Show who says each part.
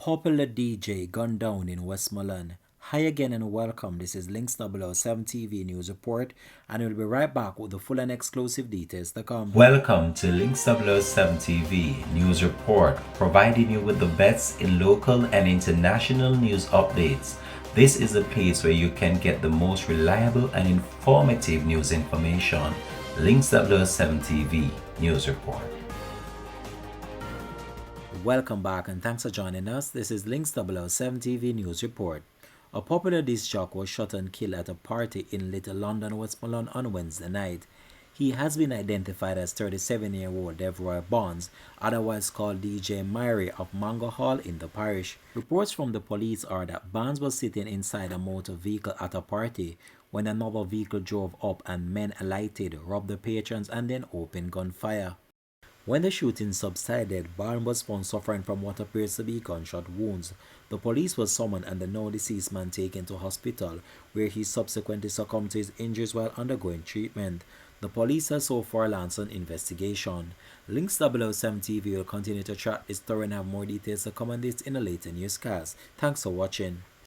Speaker 1: Popular DJ gunned down in Westmoreland. Hi again and welcome. This is Links 007 TV News Report, and we'll be right back with the full and exclusive details to come.
Speaker 2: Welcome to Links 007 TV News Report, providing you with the best in local and international news updates. This is a place where you can get the most reliable and informative news information. Links 007 TV News Report.
Speaker 1: Welcome back and thanks for joining us. This is Links 007 TV News Report. A popular disc jockey was shot and killed at a party in Little London, Westmoreland on Wednesday night. He has been identified as 37-year-old Deveroy Bonds, otherwise called DJ Myrie of Mango Hall in the parish. Reports from the police are that Bonds was sitting inside a motor vehicle at a party when another vehicle drove up and men alighted, robbed the patrons and then opened gunfire. When the shooting subsided, Barnes was found suffering from what appears to be gunshot wounds. The police was summoned and the now deceased man taken to hospital, where he subsequently succumbed to his injuries while undergoing treatment. The police has so far launched an investigation. Links 007 TV will continue to track this story and have more details to come on this in a later newscast. Thanks for watching.